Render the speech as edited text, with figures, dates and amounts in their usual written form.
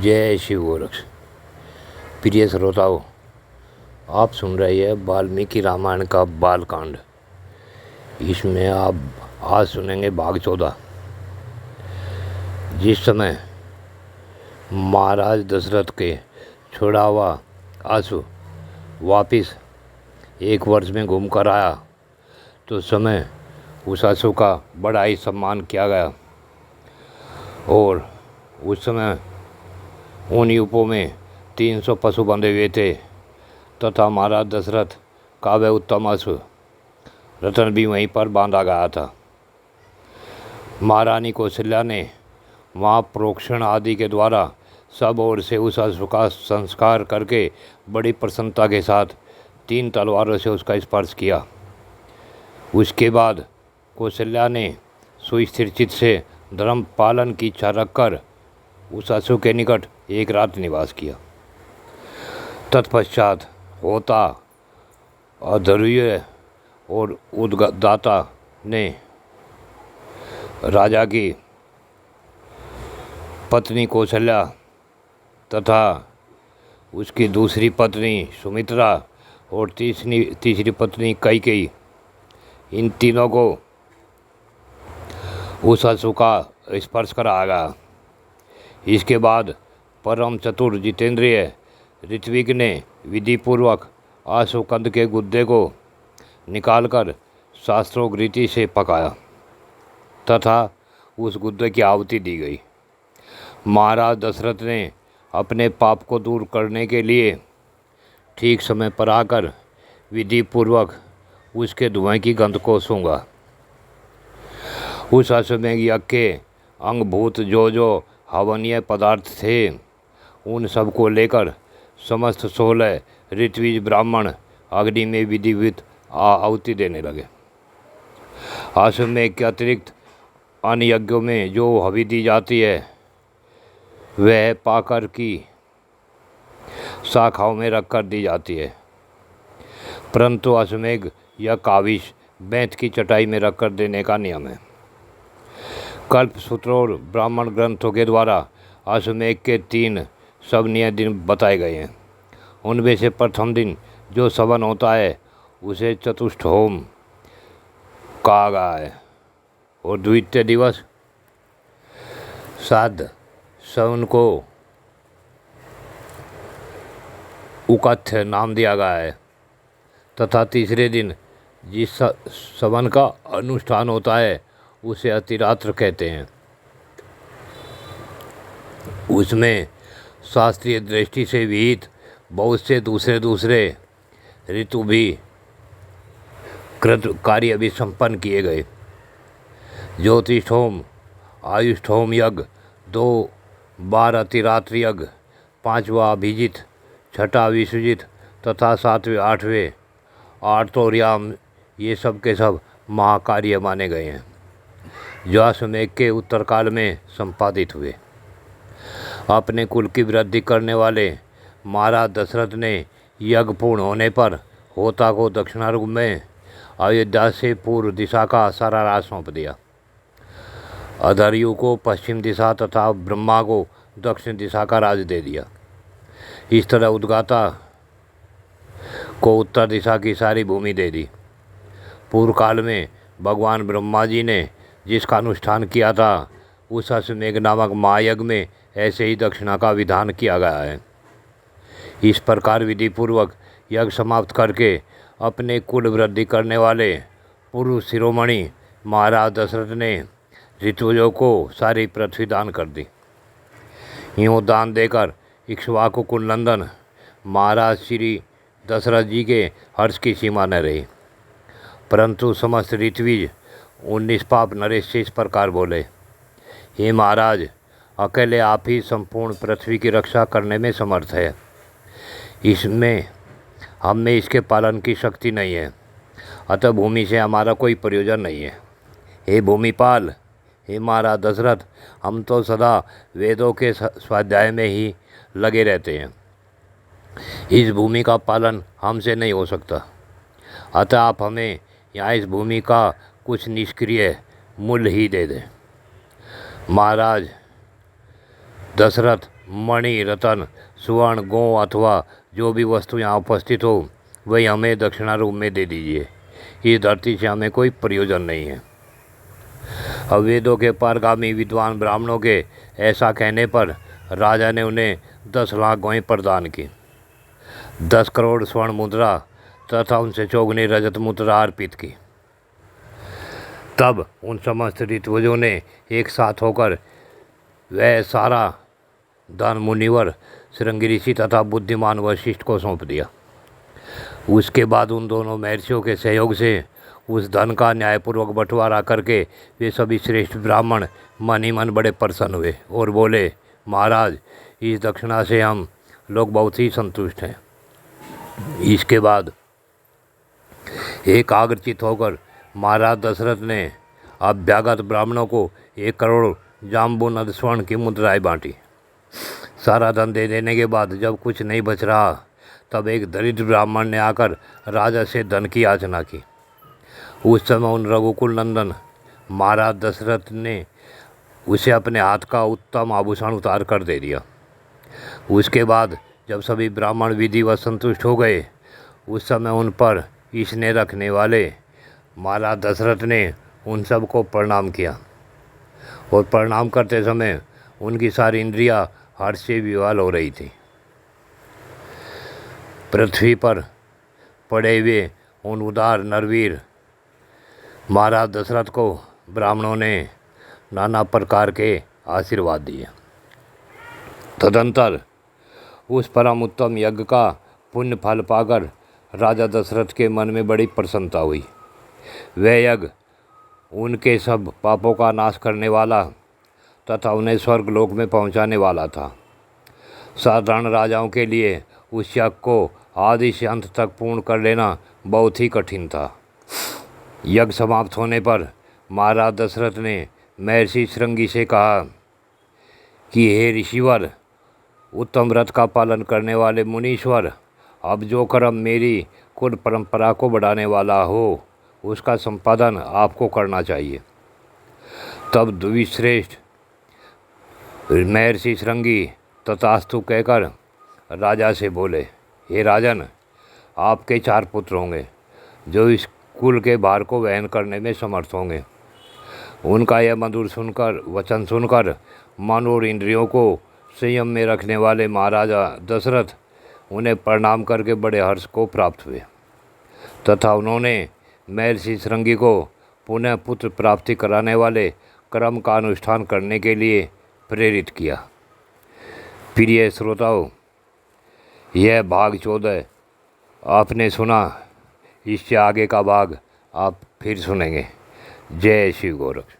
जय शिव गोरक्ष। प्रिय श्रोताओं, आप सुन रहे हैं वाल्मीकि रामायण का बालकांड। इसमें आप आज सुनेंगे भाग 14। जिस समय महाराज दशरथ के छुड़ावा आंसू वापिस 1 वर्ष में घूम कर आया तो समय उस आंसू का बड़ा ही सम्मान किया गया और उस समय उन यूपों में 300 पशु बंधे हुए थे तथा महाराज दशरथ का वह उत्तम अश्व रतन भी वहीं पर बांधा गया था। महारानी कौशल्या ने वहाँ प्रोक्षण आदि के द्वारा सब ओर से उस अश्व का संस्कार करके बड़ी प्रसन्नता के साथ 3 तलवारों से उसका स्पर्श किया। उसके बाद कौशल्या ने सुस्थिर चित्त से धर्म पालन की इच्छा रखकर उस अश्व के निकट 1 रात निवास किया। तत्पश्चात होता अधर्य और उद्दाता ने राजा की पत्नी कौशल्या तथा उसकी दूसरी पत्नी सुमित्रा और तीसरी पत्नी कैकेयी, इन तीनों को उस अश्व का स्पर्श कराया। इसके बाद परम चतुर जितेंद्रिय ऋत्विक ने विधिपूर्वक आशुकंद के गुद्दे को निकालकर शास्त्रोक्त रीति से पकाया तथा उस गुद्दे की आहुति दी गई। महाराज दशरथ ने अपने पाप को दूर करने के लिए ठीक समय पर आकर विधिपूर्वक उसके धुएं की गंध को सूंघा। उस अश्वमेध यज्ञ के अंगभूत जो हवनीय पदार्थ थे उन सब को लेकर समस्त 16 ऋत्विज ब्राह्मण अग्नि में विधिवत आहुति देने लगे। अश्वमेध के अतिरिक्त अन्य यज्ञों में जो हवि दी जाती है वह पाकर की शाखाओं में रखकर दी जाती है, परंतु अश्वमेध या काविश बैंत की चटाई में रखकर देने का नियम है। कल्प सूत्रों और ब्राह्मण ग्रंथों के द्वारा अश्वमेध के 3 सवनीय दिन बताए गए हैं। उनमें से प्रथम दिन जो सवन होता है उसे चतुष्ट होम कहा गया है और द्वितीय दिवस श्राद्ध सवन को उकथ्य नाम दिया गया है तथा तीसरे दिन जिस सवन का अनुष्ठान होता है उसे अतिरात्र कहते हैं। उसमें शास्त्रीय दृष्टि से विहित बहुत से दूसरे ऋतु भी कृत कार्य भी संपन्न किए गए। ज्योतिष होम, आयुष होम यज्ञ, 2 बार अतिरात्र यज्ञ, 5वां अभिजित, 6वां विश्वजित तथा 7वें 8वें आर्तोर्याम, ये सब के सब महाकार्य माने गए हैं जो अश्वमेध के उत्तरकाल में संपादित हुए। अपने कुल की वृद्धि करने वाले महाराज दशरथ ने यज्ञ पूर्ण होने पर होता को दक्षिण रूप में अयोध्या से पूर्व दिशा का सारा राज सौंप दिया। अधर्यु को पश्चिम दिशा तथा ब्रह्मा को दक्षिण दिशा का राज दे दिया। इस तरह उद्गाता को उत्तर दिशा की सारी भूमि दे दी। पूर्व काल में भगवान ब्रह्मा जी ने जिसका अनुष्ठान किया था उस अश्वमेध नामक महायज्ञ में ऐसे ही दक्षिणा का विधान किया गया है। इस प्रकार विधिपूर्वक यज्ञ समाप्त करके अपने कुल वृद्धि करने वाले पूर्व शिरोमणि महाराज दशरथ ने ऋतुजों को सारी पृथ्वी दान कर दी। यूँ दान देकर इक्ष्वाकु कुलनंदन महाराज श्री दशरथ जी के हर्ष की सीमा न रही, परंतु समस्त ऋत्विज उन निष्पाप नरेश से इस प्रकार बोले, हे महाराज, अकेले आप ही संपूर्ण पृथ्वी की रक्षा करने में समर्थ है। इसमें हम में इसके पालन की शक्ति नहीं है, अतः भूमि से हमारा कोई प्रयोजन नहीं है। हे भूमिपाल, हे महाराज दशरथ, हम तो सदा वेदों के स्वाध्याय में ही लगे रहते हैं। इस भूमि का पालन हमसे नहीं हो सकता, अतः आप हमें यहाँ इस भूमि का कुछ निष्क्रिय मूल्य ही दे दें। महाराज दशरथ मणि, रतन, सुवर्ण, गौ अथवा जो भी वस्तु यहाँ उपस्थित हो वही हमें दक्षिणा रूप में दे दीजिए। इस धरती से हमें कोई प्रयोजन नहीं है। अब वेदों के पारगामी विद्वान ब्राह्मणों के ऐसा कहने पर राजा ने उन्हें 10 लाख गौएं प्रदान की, 10 करोड़ स्वर्ण मुद्रा तथा उनसे चौगुनी रजत मुद्रा अर्पित की। तब उन समस्त ऋतुजों ने एक साथ होकर वह सारा दान मुनिवर, श्रृंगी ऋषि तथा बुद्धिमान वशिष्ठ को सौंप दिया। उसके बाद उन दोनों महर्षियों के सहयोग से उस धन का न्यायपूर्वक बंटवारा करके वे सभी श्रेष्ठ ब्राह्मण मन ही मन बड़े प्रसन्न हुए और बोले, महाराज, इस दक्षिणा से हम लोग बहुत ही संतुष्ट हैं। इसके बाद एकाग्रचित होकर महाराज दशरथ ने अभ्यागत ब्राह्मणों को 1 करोड़ जाम्बूनद स्वर्ण की मुद्राएं बांटी। सारा धन दे देने के बाद जब कुछ नहीं बच रहा तब एक दरिद्र ब्राह्मण ने आकर राजा से धन की याचना की। उस समय उन रघुकुल नंदन महाराज दशरथ ने उसे अपने हाथ का उत्तम आभूषण उतार कर दे दिया। उसके बाद जब सभी ब्राह्मण विधिवत संतुष्ट हो गए उस समय उन पर स्नेह रखने वाले महाराज दशरथ ने उन सबको प्रणाम किया और प्रणाम करते समय उनकी सारी इंद्रियां हर्ष से विह्वल हो रही थी। पृथ्वी पर पड़े हुए उन उदार नरवीर महाराज दशरथ को ब्राह्मणों ने नाना प्रकार के आशीर्वाद दिए। तदंतर उस परम उत्तम यज्ञ का पुण्य फल पाकर राजा दशरथ के मन में बड़ी प्रसन्नता हुई। वह यज्ञ उनके सब पापों का नाश करने वाला तथा उन्हें स्वर्गलोक में पहुंचाने वाला था। साधारण राजाओं के लिए उस यज्ञ को आदि से अंत तक पूर्ण कर लेना बहुत ही कठिन था। यज्ञ समाप्त होने पर महाराज दशरथ ने महर्षि श्रृंगी से कहा कि हे ऋषिवर, उत्तम व्रत का पालन करने वाले मुनीश्वर, अब जो कर्म मेरी कुल परंपरा को बढ़ाने वाला हो उसका संपादन आपको करना चाहिए। तब द्विश्रेष्ठ महर्षि श्रृंगी तथास्तु कहकर राजा से बोले, हे राजन, आपके 4 पुत्र होंगे जो इस कुल के भार को वहन करने में समर्थ होंगे। उनका यह मधुर वचन सुनकर मन और इंद्रियों को संयम में रखने वाले महाराजा दशरथ उन्हें प्रणाम करके बड़े हर्ष को प्राप्त हुए तथा उन्होंने महर्षि श्रृंगी को पुनः पुत्र प्राप्ति कराने वाले क्रम का अनुष्ठान करने के लिए प्रेरित किया। प्रिय श्रोताओं, यह भाग 14 आपने सुना। इससे आगे का भाग आप फिर सुनेंगे। जय शिव गोरख।